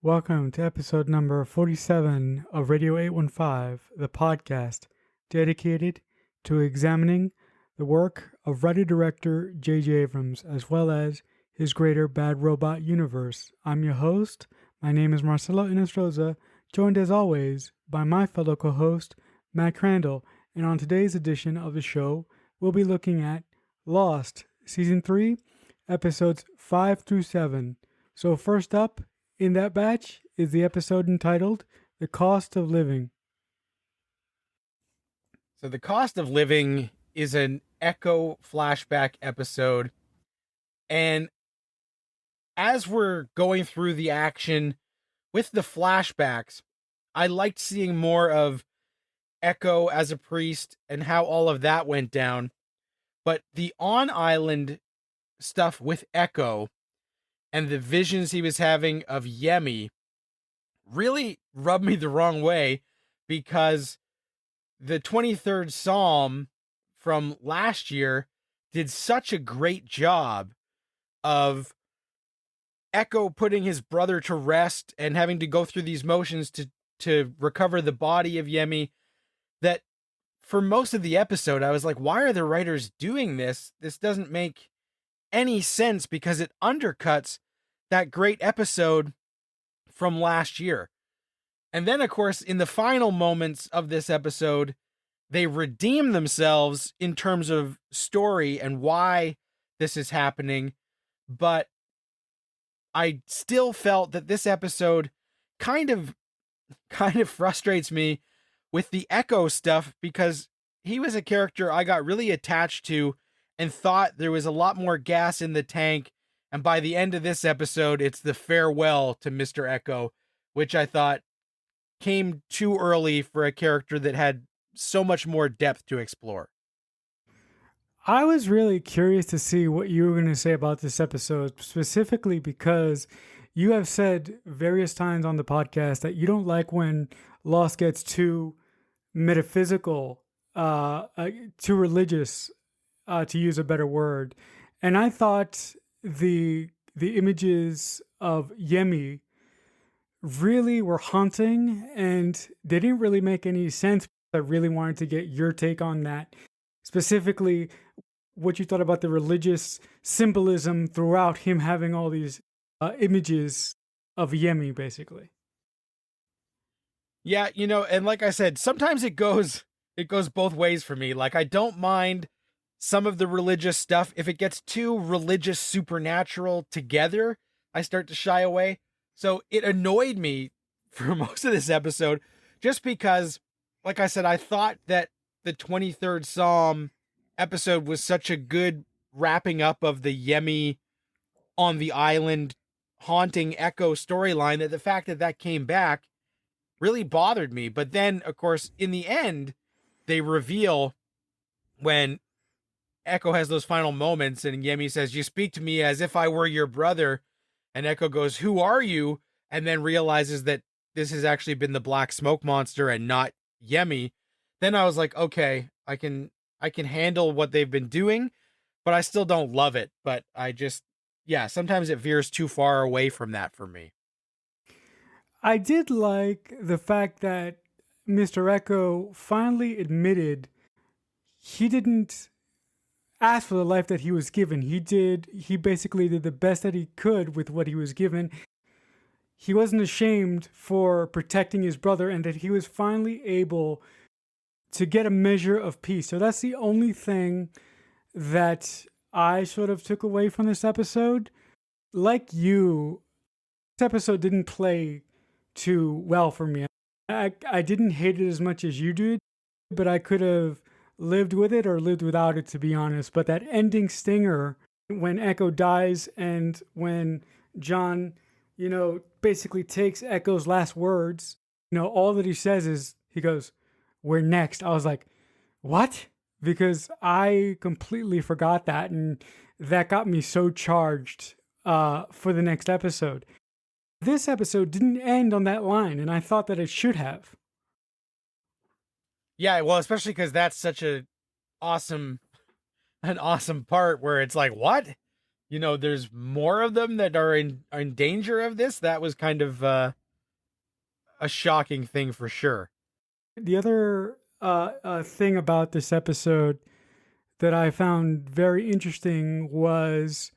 Welcome to episode number 47 of Radio 815, the podcast dedicated to examining the work of writer-director J.J. Abrams as well as his greater Bad Robot universe. I'm your host. My name is Marcelo Inestroza, joined as always by my fellow co-host Matt Crandall. And on today's edition of the show, we'll be looking at Lost, Season 3, episodes 5 through 7. So first up in that batch is the episode entitled The Cost of Living. So The Cost of Living is an Echo flashback episode. And as we're going through the action with the flashbacks, I liked seeing more of Echo as a priest and how all of that went down. But the on-island stuff with Echo and the visions he was having of Yemi really rubbed me the wrong way, because the 23rd Psalm from last year did such a great job of Echo putting his brother to rest and having to go through these motions to recover the body of Yemi, that for most of the episode, I was like, why are the writers doing this? This doesn't make any sense, because it undercuts that great episode from last year. And then, of course, in the final moments of this episode, they redeem themselves in terms of story and why this is happening. But I still felt that this episode kind of frustrates me with the Echo stuff, because he was a character I got really attached to and thought there was a lot more gas in the tank. And by the end of this episode, it's the farewell to Mr. Echo, which I thought came too early for a character that had so much more depth to explore. I was really curious to see what you were going to say about this episode, specifically because you have said various times on the podcast that you don't like when Lost gets too metaphysical, too religious, to use a better word. And I thought the images of Yemi really were haunting, and they didn't really make any sense. I really wanted to get your take on that, specifically what you thought about the religious symbolism throughout him having all these images of Yemi, basically. Yeah, and like I said, sometimes it goes both ways for me. Like, I don't mind some of the religious stuff. If it gets too religious supernatural together, I start to shy away. So it annoyed me for most of this episode, just because, like I said, I thought that the 23rd Psalm episode was such a good wrapping up of the Yemi on the island haunting Echo storyline, that the fact that that came back really bothered me. But then, of course, in the end, they reveal, when Echo has those final moments and Yemi says, "You speak to me as if I were your brother." And Echo goes, "Who are you?" And then realizes that this has actually been the black smoke monster and not Yemi. Then I was like, okay, I can handle what they've been doing, but I still don't love it. But yeah, sometimes it veers too far away from that for me. I did like the fact that Mr. Echo finally admitted he didn't ask for the life that he was given. He basically did the best that he could with what he was given. He wasn't ashamed for protecting his brother, and that he was finally able to get a measure of peace. So that's the only thing that I sort of took away from this episode. Like you, this episode didn't play too well for me. I didn't hate it as much as you did, but I could have lived with it or lived without it, to be honest. But that ending stinger, when Echo dies and when John, basically takes Echo's last words, all that he says is, he goes, "We're next." I was like, what? Because I completely forgot that, and that got me so charged for the next episode. This episode didn't end on that line, and I thought that it should have. Yeah, well, especially because that's such an awesome part where it's like, what? there's more of them that are in danger of this. That was kind of a shocking thing for sure. The other thing about this episode that I found very interesting was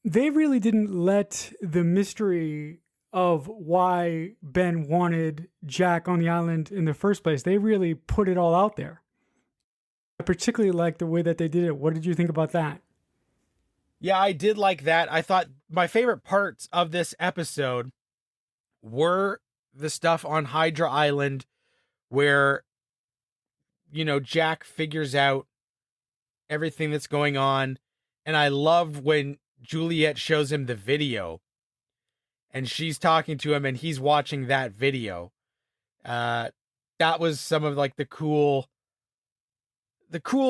they really didn't let the mystery of why Ben wanted Jack on the island in the first place. They really put it all out there. I particularly like the way that they did it. What did you think about that? Yeah, I did like that. I thought my favorite parts of this episode were the stuff on Hydra Island where, Jack figures out everything that's going on. And I love when Juliet shows him the video and she's talking to him and he's watching that video. That was some of like the cool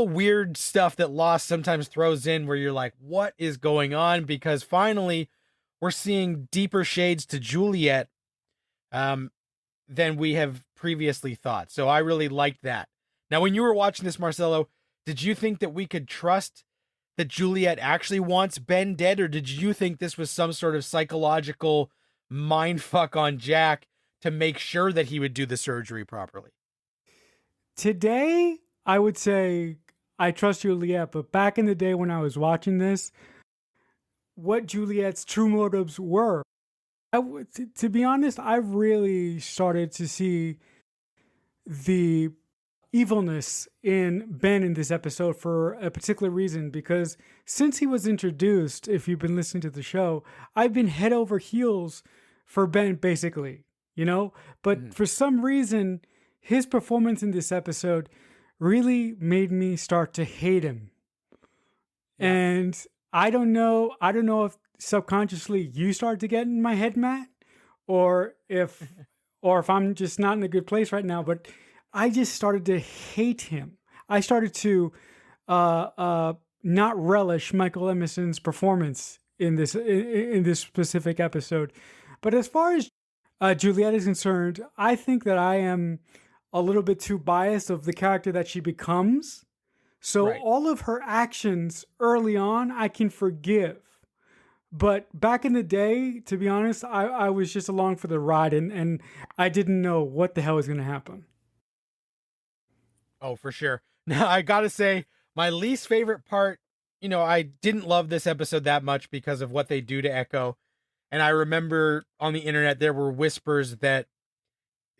weird stuff that Lost sometimes throws in where you're like, what is going on? Because finally we're seeing deeper shades to Juliet than we have previously thought. So I really liked that. Now, when you were watching this, Marcelo, did you think that we could trust that Juliet actually wants Ben dead, or did you think this was some sort of psychological mind fuck on Jack to make sure that he would do the surgery properly? Today, I would say I trust Juliet, but back in the day when I was watching this, what Juliet's true motives were, to be honest, I really started to see the evilness in Ben in this episode for a particular reason, because since he was introduced, if you've been listening to the show, I've been head over heels for Ben basically, but for some reason his performance in this episode really made me start to hate him. Yeah. And I don't know if subconsciously you started to get in my head, Matt, or if I'm just not in a good place right now, but I just started to hate him. I started to not relish Michael Emerson's performance in this specific episode. But as far as Juliet is concerned, I think that I am a little bit too biased of the character that she becomes. So right. All of her actions early on, I can forgive. But back in the day, to be honest, I was just along for the ride and I didn't know what the hell was going to happen. Oh, for sure. Now, I got to say, my least favorite part, I didn't love this episode that much because of what they do to Echo. And I remember on the internet, there were whispers that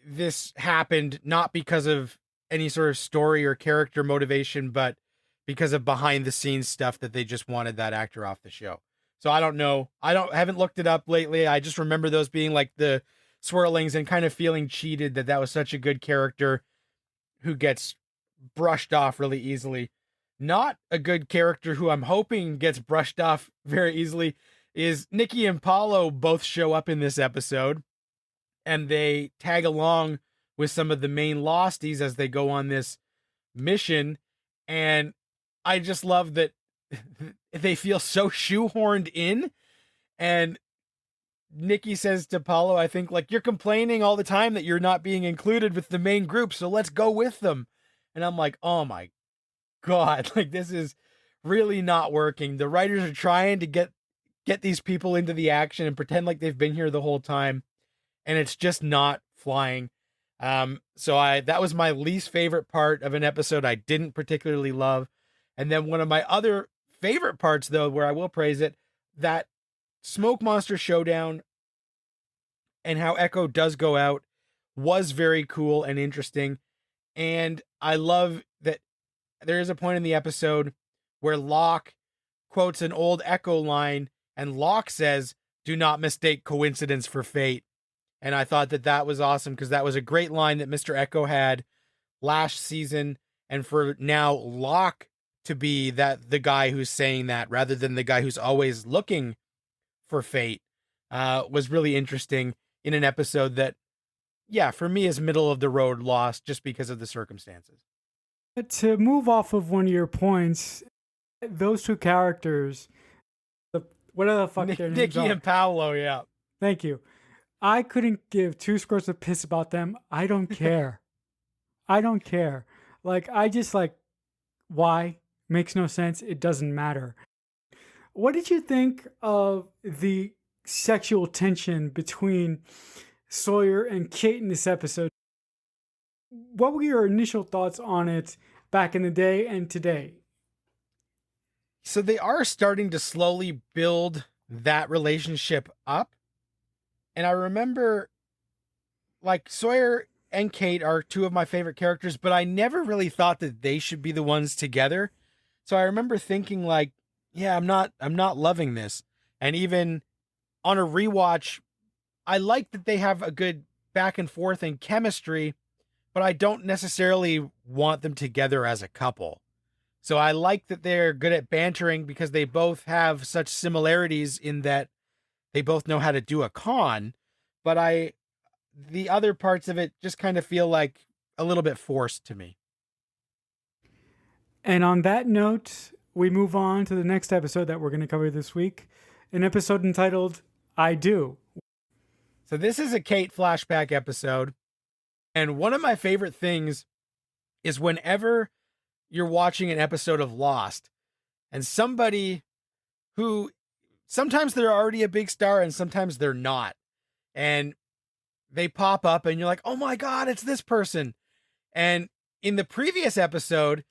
this happened not because of any sort of story or character motivation, but because of behind the scenes stuff that they just wanted that actor off the show. So I don't know. Haven't looked it up lately. I just remember those being like the swirlings and kind of feeling cheated that was such a good character who gets brushed off really easily. Not a good character who I'm hoping gets brushed off very easily is Nikki and Paulo both show up in this episode and they tag along with some of the main Losties as they go on this mission. And I just love that they feel so shoehorned in. And Nikki says to Paulo, I think, like, you're complaining all the time that you're not being included with the main group, so let's go with them. And I'm like, oh my God, like, this is really not working. The writers are trying to get these people into the action and pretend like they've been here the whole time, and it's just not flying. So that was my least favorite part of an episode I didn't particularly love. And then one of my other favorite parts, though, where I will praise it, that Smoke Monster showdown and how Echo does go out was very cool and interesting. And I love that there is a point in the episode where Locke quotes an old Echo line, and Locke says, "Do not mistake coincidence for fate." And I thought that was awesome because that was a great line that Mr. Echo had last season. And for now, Locke to be the guy who's saying that rather than the guy who's always looking for fate was really interesting in an episode that, yeah, for me is middle of the road Lost just because of the circumstances. To move off of one of your points, those two characters, whatever the fuck their names Nikki are. and Paulo, yeah. Thank you. I couldn't give two squirts of piss about them. I don't care. I don't care. Like, I just like, why? Makes no sense. It doesn't matter. What did you think of the sexual tension between Sawyer and Kate in this episode? What were your initial thoughts on it back in the day and today? So they are starting to slowly build that relationship up. And I remember, like, Sawyer and Kate are two of my favorite characters, but I never really thought that they should be the ones together. So I remember thinking, like, yeah, I'm not loving this. And even on a rewatch, I like that they have a good back and forth and chemistry, but I don't necessarily want them together as a couple. So I like that they're good at bantering because they both have such similarities in that they both know how to do a con, but the other parts of it just kind of feel like a little bit forced to me. And on that note, we move on to the next episode that we're going to cover this week, an episode entitled I Do. So this is a Kate flashback episode, and one of my favorite things is whenever you're watching an episode of Lost and somebody who sometimes they're already a big star and sometimes they're not. And they pop up and you're like, "Oh my god, it's this person." And in the previous episode,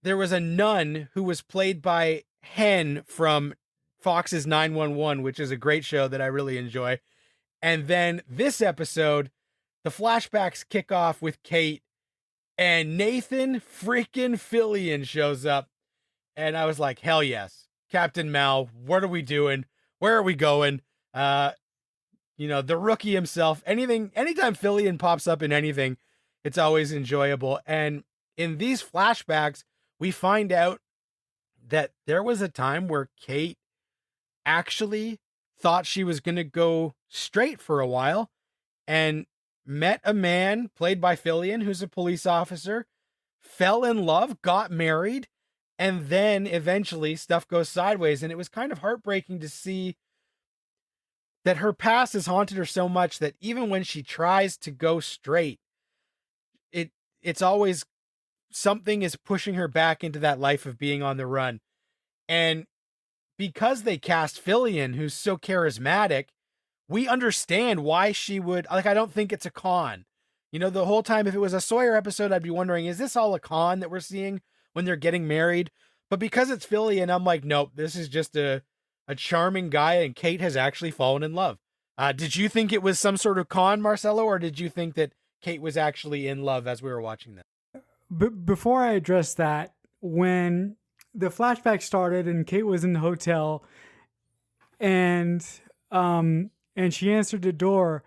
there was a nun who was played by Hen from Fox's 911, which is a great show that I really enjoy. And then this episode, the flashbacks kick off with Kate and Nathan freaking Fillion shows up. And I was like, hell yes. Captain Mal, what are we doing? Where are we going? The rookie himself. Anytime Fillion pops up in anything, it's always enjoyable. And in these flashbacks, we find out that there was a time where Kate actually thought she was going to go straight for a while and met a man played by Fillion, who's a police officer, fell in love, got married, and then eventually stuff goes sideways. And it was kind of heartbreaking to see that her past has haunted her so much that even when she tries to go straight, it's always something is pushing her back into that life of being on the run. And because they cast Fillion, who's so charismatic, we understand why she would, like, I don't think it's a con. The whole time, if it was a Sawyer episode, I'd be wondering, is this all a con that we're seeing when they're getting married? But because it's Fillion, I'm like, nope, this is just a charming guy, and Kate has actually fallen in love. Did you think it was some sort of con, Marcelo, or did you think that Kate was actually in love as we were watching this? Before I address that, when the flashback started and Kate was in the hotel and she answered the door,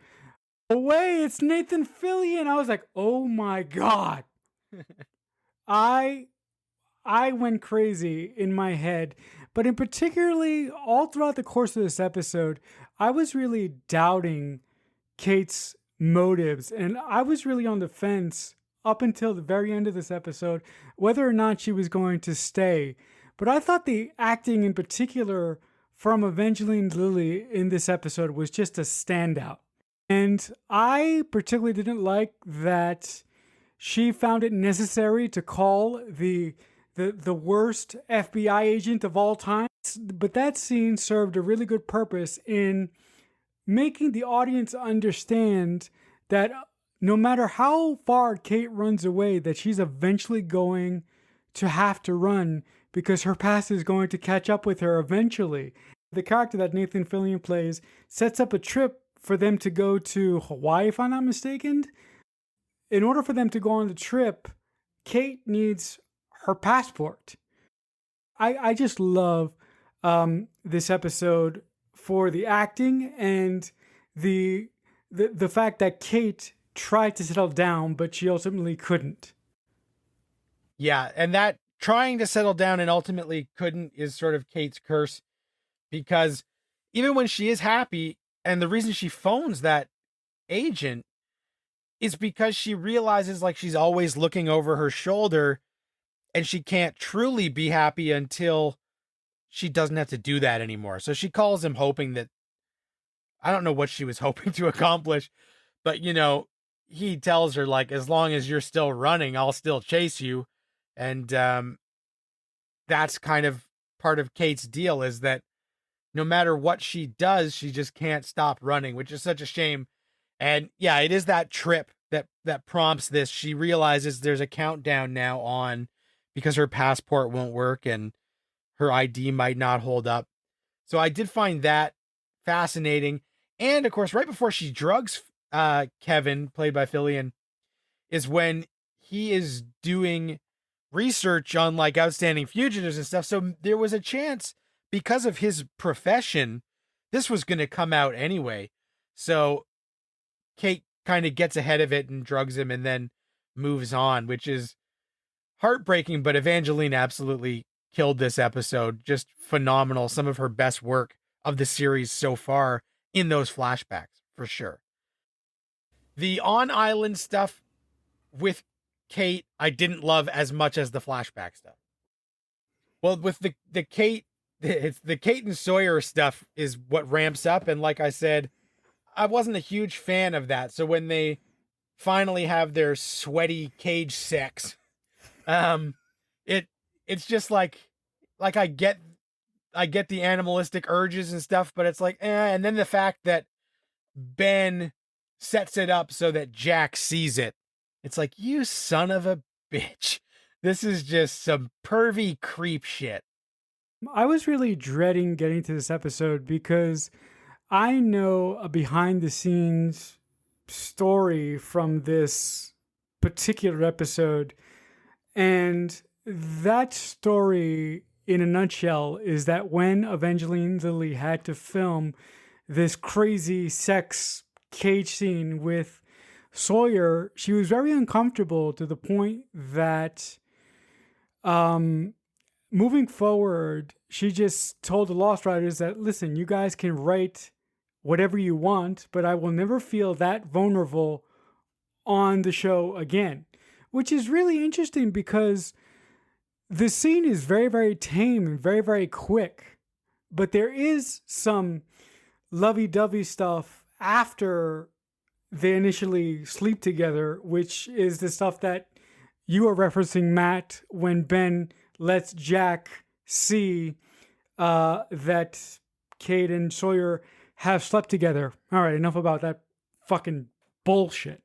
away, it's Nathan Fillion. I was like, oh my God. I went crazy in my head, but in particularly all throughout the course of this episode, I was really doubting Kate's motives, and I was really on the fence up until the very end of this episode whether or not she was going to stay. But I thought the acting in particular from Evangeline Lilly in this episode was just a standout. And I particularly didn't like that she found it necessary to call the worst FBI agent of all time. But that scene served a really good purpose in making the audience understand that no matter how far Kate runs away, that she's eventually going to have to run because her past is going to catch up with her eventually. The character that Nathan Fillion plays sets up a trip for them to go to Hawaii, if I'm not mistaken. In order for them to go on the trip, Kate needs her passport. I just love this episode for the acting and the fact that Kate tried to settle down, but she ultimately couldn't. Yeah, and that trying to settle down and ultimately couldn't is sort of Kate's curse, because even when she is happy, and the reason she phones that agent is because she realizes, like, she's always looking over her shoulder and she can't truly be happy until she doesn't have to do that anymore. So she calls him hoping that, I don't know what she was hoping to accomplish, but he tells her, like, as long as you're still running, I'll still chase you. And that's kind of part of Kate's deal, is that no matter what she does, she just can't stop running, which is such a shame. And yeah, it is that trip that prompts this. She realizes there's a countdown now on because her passport won't work and her ID might not hold up. So I did find that fascinating. And of course, right before she drugs Kevin, played by Fillion, is when he is doing research on like outstanding fugitives and stuff. So there was a chance, because of his profession, this was going to come out anyway. So Kate kind of gets ahead of it and drugs him and then moves on, which is heartbreaking. But Evangeline absolutely killed this episode. Just phenomenal. Some of her best work of the series so far in those flashbacks, for sure. The on-island stuff with Kate, I didn't love as much as the flashback stuff. Well, with the Kate, it's the Kate and Sawyer stuff is what ramps up. And like I said, I wasn't a huge fan of that. So when they finally have their sweaty cage sex, it's just like I get the animalistic urges and stuff, but it's like, and then the fact that Ben sets it up so that Jack sees it. It's like, you son of a bitch. This is just some pervy creep shit. I was really dreading getting to this episode because I know a behind the scenes story from this particular episode. And that story, in a nutshell, is that when Evangeline Lilly had to film this crazy sex cage scene with Sawyer, she was very uncomfortable to the point that moving forward, she just told the Lost Writers that, listen, you guys can write whatever you want, but I will never feel that vulnerable on the show again. Which is really interesting because the scene is very, very tame and very, very quick. But there is some lovey-dovey stuff after they initially sleep together, which is the stuff that you are referencing, Matt, when Ben lets Jack see that Kate and Sawyer have slept together. All right, enough about that fucking bullshit.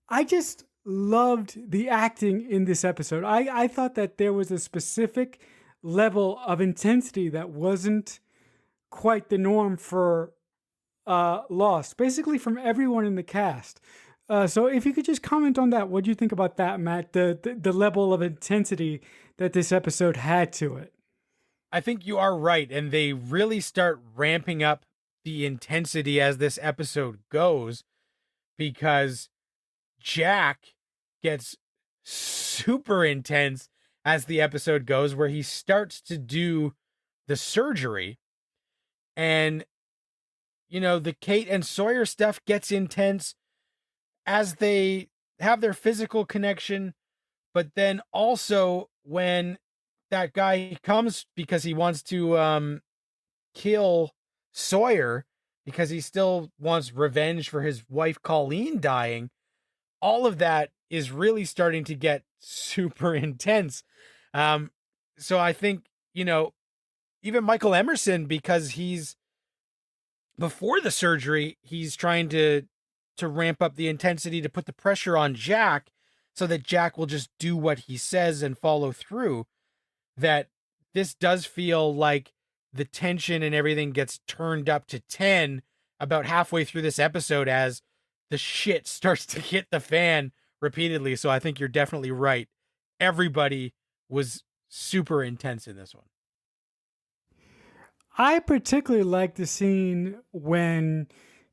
I just loved the acting in this episode. I thought that there was a specific level of intensity that wasn't quite the norm for Lost, basically from everyone in the cast. So if you could just comment on that, what do you think about that, Matt? The level of intensity that this episode had to it. I think you are right, and they really start ramping up the intensity as this episode goes, because Jack gets super intense as the episode goes, where he starts to do the surgery, and the Kate and Sawyer stuff gets intense as they have their physical connection, but then also when that guy comes because he wants to kill Sawyer because he still wants revenge for his wife Colleen dying, all of that is really starting to get super intense. So I think, even Michael Emerson, because he's before the surgery, he's trying to ramp up the intensity to put the pressure on Jack so that Jack will just do what he says and follow through. That this does feel like the tension and everything gets turned up to 10 about halfway through this episode as the shit starts to hit the fan repeatedly. So I think you're definitely right. Everybody was super intense in this one. I particularly like the scene when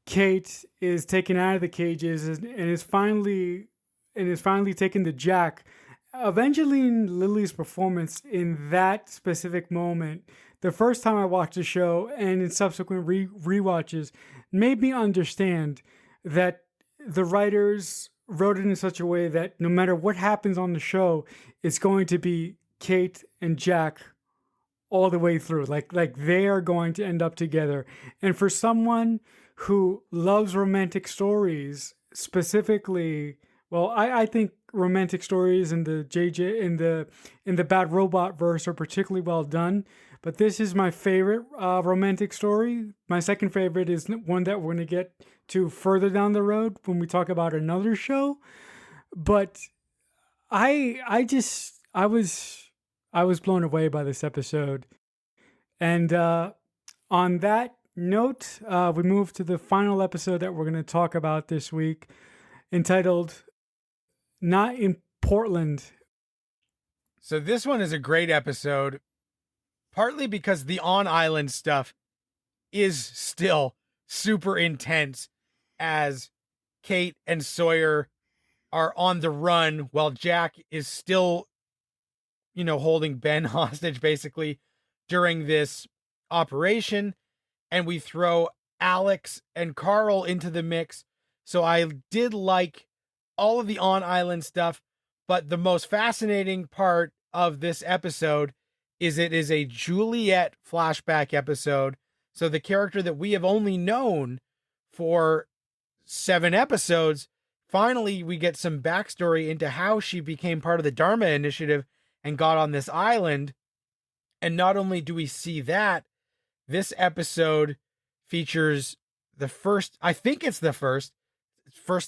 Kate is taken out of the cages and is finally taken to Jack. Evangeline Lilly's performance in that specific moment, the first time I watched the show and in subsequent rewatches, made me understand that the writers wrote it in such a way that no matter what happens on the show, it's going to be Kate and Jack all the way through. Like they are going to end up together. And for someone who loves romantic stories, specifically, well, I think romantic stories in the JJ in the Bad Robot verse are particularly well done. but this is my favorite romantic story. My second favorite is one that we're going to get to further down the road when we talk about another show. But I was blown away by this episode. And on that note, we move to the final episode that we're going to talk about this week, entitled Not in Portland. So this one is a great episode, partly because the on-island stuff is still super intense as Kate and Sawyer are on the run while Jack is still, holding Ben hostage basically during this operation. And we throw Alex and Carl into the mix. So I did like all of the on-island stuff, but the most fascinating part of this episode is it is a Juliet flashback episode. So the character that we have only known for 7 episodes, finally we get some backstory into how she became part of the Dharma Initiative and got on this island. And not only do we see that, this episode features the first, I think it's the first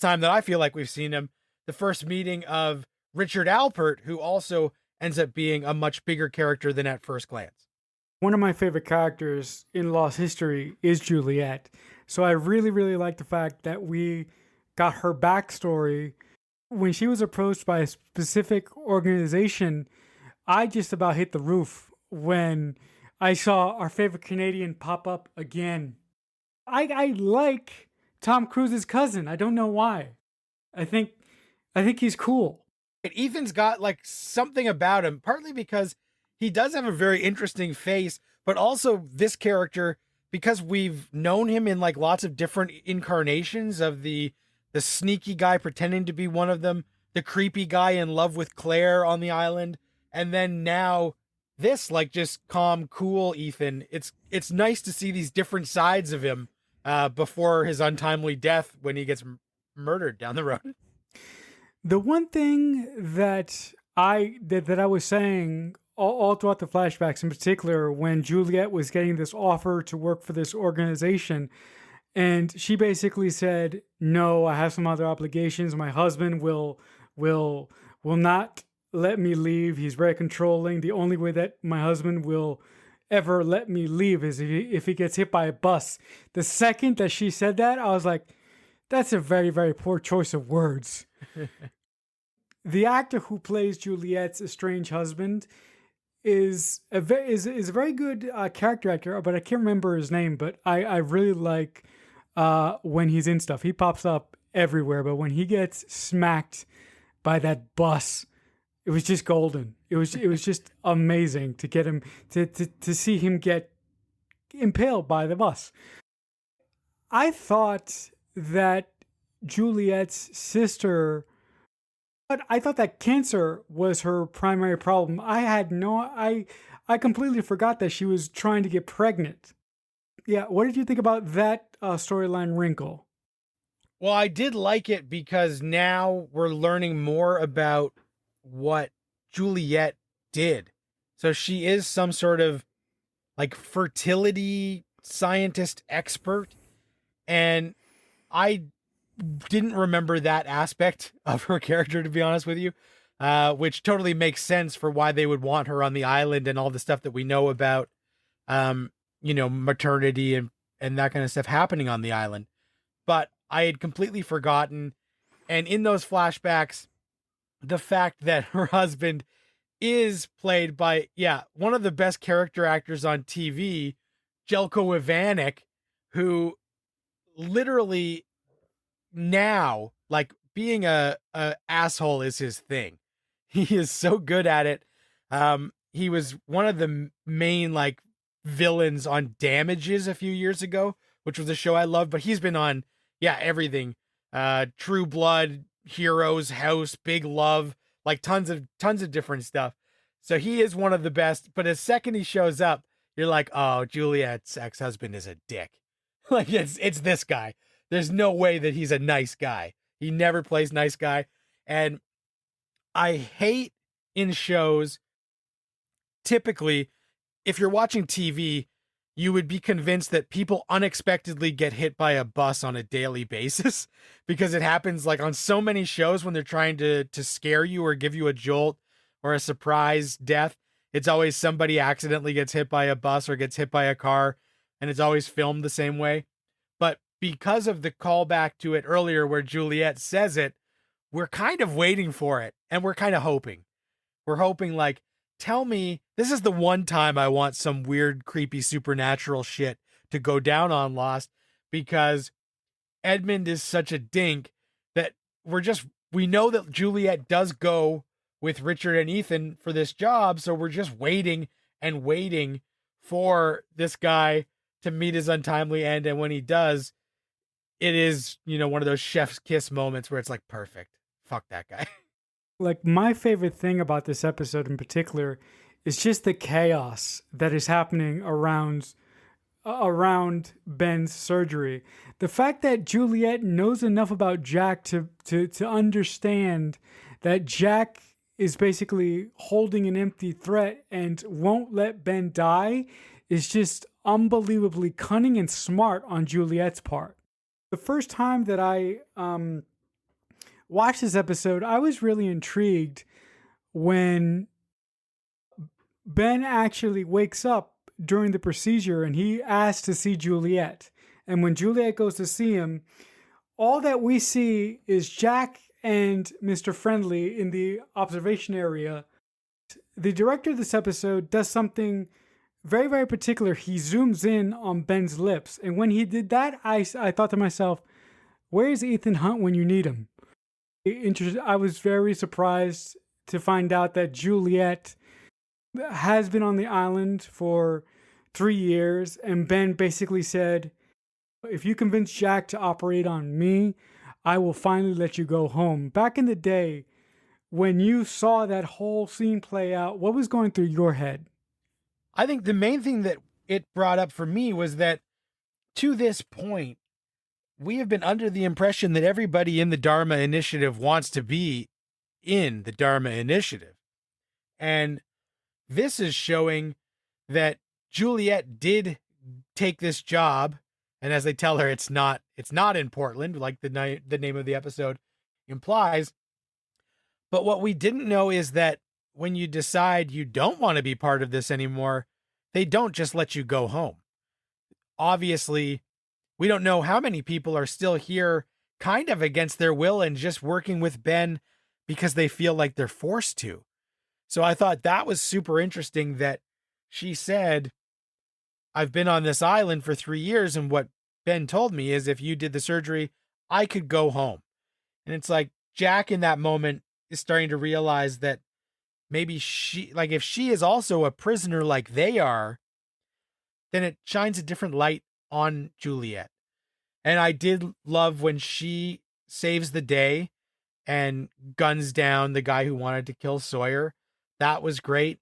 time that I feel like we've seen him, the first meeting of Richard Alpert, who also ends up being a much bigger character than at first glance. One of my favorite characters in Lost History is Juliet. So I really, really like the fact that we got her backstory. When she was approached by a specific organization, I just about hit the roof when I saw our favorite Canadian pop up again. I like Tom Cruise's cousin. I don't know why. I think he's cool. Ethan's got like something about him, partly because he does have a very interesting face, but also this character, because we've known him in like lots of different incarnations of the sneaky guy pretending to be one of them, the creepy guy in love with Claire on the island, and then now this like just calm, cool Ethan. It's nice to see these different sides of him before his untimely death when he gets murdered down the road. The one thing that I was saying all throughout the flashbacks, in particular when Juliet was getting this offer to work for this organization, and she basically said, "No, I have some other obligations. My husband will not let me leave. He's very controlling. The only way that my husband will ever let me leave is if he gets hit by a bus." The second that she said that, I was like, that's a very, very poor choice of words. The actor who plays Juliet's estranged husband is a very good character actor, but I can't remember his name. But I really like when he's in stuff. He pops up everywhere, but when he gets smacked by that bus, it was just golden. It was just amazing to get him to see him get impaled by the bus. I thought that Juliet's sister, but I thought that cancer was her primary problem. I completely forgot that she was trying to get pregnant. Yeah, what did you think about that storyline wrinkle? Well, I did like it because now we're learning more about what Juliet did. So she is some sort of like fertility scientist expert. And I didn't remember that aspect of her character, to be honest with you, which totally makes sense for why they would want her on the island and all the stuff that we know about, maternity and that kind of stuff happening on the island. But I had completely forgotten. And in those flashbacks, the fact that her husband is played by, one of the best character actors on TV, Jelko Ivanek, who literally now, like, being a asshole is his thing. He is so good at it. He was one of the main like villains on Damages a few years ago, which was a show I loved, but he's been on everything. True Blood, Heroes, House, Big Love, like tons of different stuff. So he is one of the best, but as second he shows up, you're like, oh, Juliet's ex-husband is a dick. Like it's this guy. There's no way that he's a nice guy. He never plays nice guy. And I hate in shows, typically, if you're watching TV, you would be convinced that people unexpectedly get hit by a bus on a daily basis because it happens like on so many shows when they're trying to scare you or give you a jolt or a surprise death. It's always somebody accidentally gets hit by a bus or gets hit by a car, and it's always filmed the same way. But because of the callback to it earlier where Juliet says it, we're kind of waiting for it, and we're kind of hoping. We're hoping, like, tell me, this is the one time I want some weird, creepy, supernatural shit to go down on Lost, because Edmund is such a dink that we know that Juliet does go with Richard and Ethan for this job, so we're just waiting and waiting for this guy to meet his untimely end, and when he does, it is, one of those chef's kiss moments where it's like, perfect. Fuck that guy. Like, my favorite thing about this episode in particular is just the chaos that is happening around Ben's surgery. The fact that Juliet knows enough about Jack to understand that Jack is basically holding an empty threat and won't let Ben die is just unbelievably cunning and smart on Juliet's part. The first time that I watched this episode, I was really intrigued when Ben actually wakes up during the procedure and he asks to see Juliet. And when Juliet goes to see him, all that we see is Jack and Mr. Friendly in the observation area. The director of this episode does something very, very particular. He zooms in on Ben's lips. And when he did that, I thought to myself, where's Ethan Hunt when you need him? I was very surprised to find out that Juliet has been on the island for 3 years, and Ben basically said, if you convince Jack to operate on me, I will finally let you go home. Back in the day, when you saw that whole scene play out, what was going through your head? I think the main thing that it brought up for me was that to this point, we have been under the impression that everybody in the Dharma Initiative wants to be in the Dharma Initiative. And this is showing that Juliet did take this job, and as they tell her, it's not in Portland, like the name of the episode implies. But what we didn't know is that when you decide you don't want to be part of this anymore, they don't just let you go home. Obviously, we don't know how many people are still here kind of against their will and just working with Ben because they feel like they're forced to. So I thought that was super interesting that she said, I've been on this island for 3 years, and what Ben told me is if you did the surgery, I could go home. And it's like Jack in that moment is starting to realize that maybe if she is also a prisoner like they are, then it shines a different light on Juliet. And I did love when she saves the day and guns down the guy who wanted to kill Sawyer. That was great.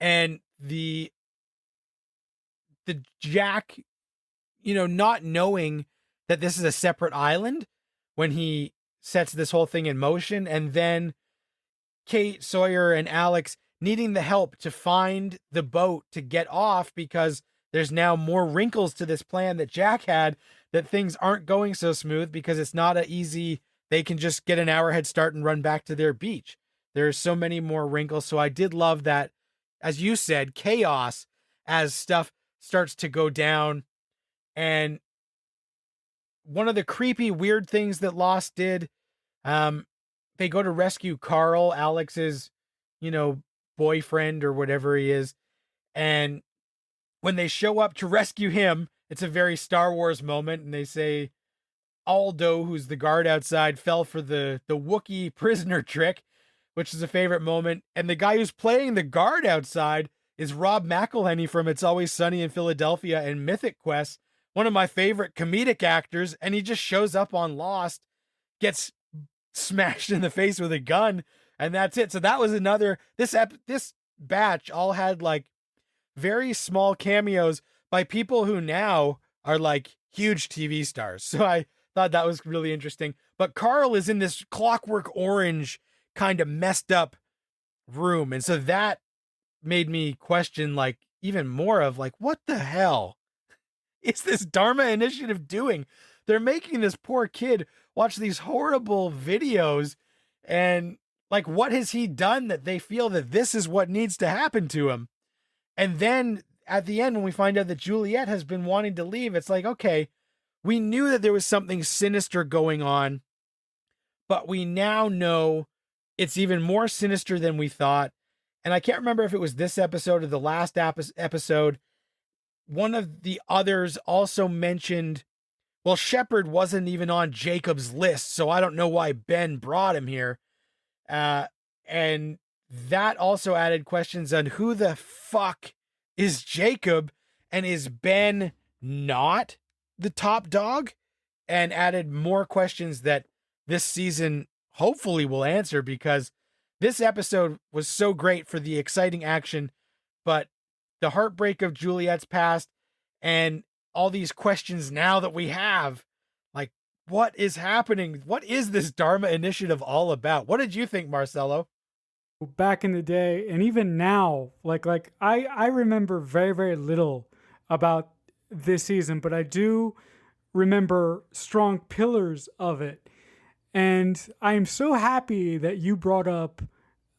And the Jack, not knowing that this is a separate island when he sets this whole thing in motion, and then Kate, Sawyer, and Alex needing the help to find the boat to get off because there's now more wrinkles to this plan that Jack had, that things aren't going so smooth because it's not they can just get an hour head start and run back to their beach. There's so many more wrinkles. So I did love that, as you said, chaos as stuff starts to go down. And one of the creepy, weird things that Lost did, they go to rescue Carl, Alex's, boyfriend or whatever he is. And when they show up to rescue him, it's a very Star Wars moment. And they say Aldo, who's the guard outside, fell for the Wookiee prisoner trick, which is a favorite moment. And the guy who's playing the guard outside is Rob McElhenney from It's Always Sunny in Philadelphia and Mythic Quest, one of my favorite comedic actors. And he just shows up on Lost, gets smashed in the face with a gun, and that's it. So that was another, this batch all had like very small cameos by people who now are like huge TV stars. So I thought that was really interesting. But Carl is in this Clockwork Orange kind of messed up room. And so that made me question, like, even more of like, what the hell is this Dharma Initiative doing? They're making this poor kid watch these horrible videos, and like, what has he done that they feel that this is what needs to happen to him? And then at the end, when we find out that Juliet has been wanting to leave, it's like, okay, we knew that there was something sinister going on, but we now know it's even more sinister than we thought. And I can't remember if it was this episode or the last episode. One of the others also mentioned, well, Shepard wasn't even on Jacob's list, so I don't know why Ben brought him here. And that also added questions on who the fuck is Jacob, and is Ben not the top dog? And added more questions that this season hopefully will answer, because this episode was so great for the exciting action, but the heartbreak of Juliet's past and all these questions now that we have, like, what is happening? What is this Dharma Initiative all about? What did you think, Marcelo? Back in the day, and even now, I remember very, very little about this season, but I do remember strong pillars of it. And I am so happy that you brought up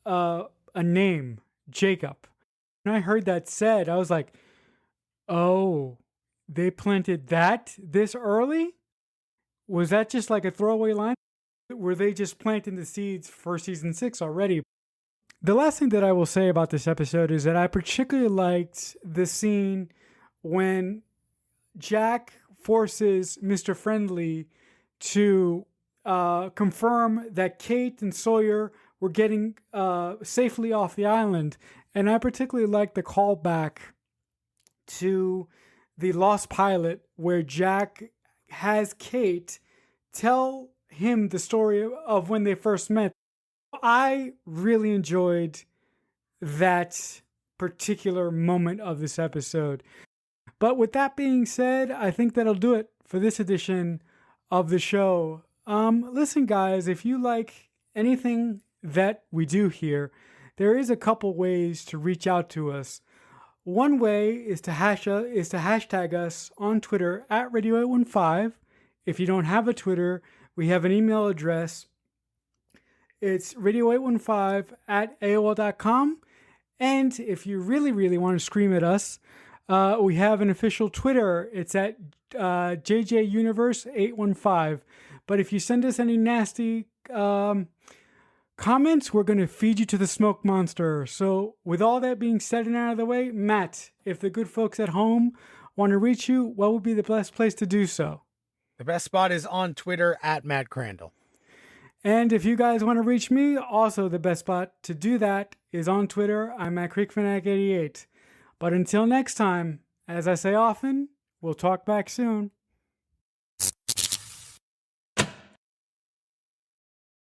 a name, Jacob. When I heard that said, I was like, oh, they planted that this early? Was that just like a throwaway line? Were they just planting the seeds for season 6 already? The last thing that I will say about this episode is that I particularly liked the scene when Jack forces Mr. Friendly to confirm that Kate and Sawyer were getting safely off the island. And I particularly liked the callback to the Lost Pilot, where Jack has Kate tell him the story of when they first met. I really enjoyed that particular moment of this episode. But with that being said, I think that'll do it for this edition of the show. Listen, guys, if you like anything that we do here, there is a couple ways to reach out to us. One way is to hashtag us on Twitter at Radio815. If you don't have a Twitter, we have an email address. It's radio815 at AOL.com. And if you really, really want to scream at us, we have an official Twitter. It's at JJUniverse815. But if you send us any nasty comments, we're going to feed you to the smoke monster. So with all that being said and out of the way, Matt, if the good folks at home want to reach you, what would be the best place to do so? The best spot is on Twitter at Matt Crandall. And if you guys want to reach me, also the best spot to do that is on Twitter. I'm at CreekFanatic88. But until next time, as I say often, we'll talk back soon.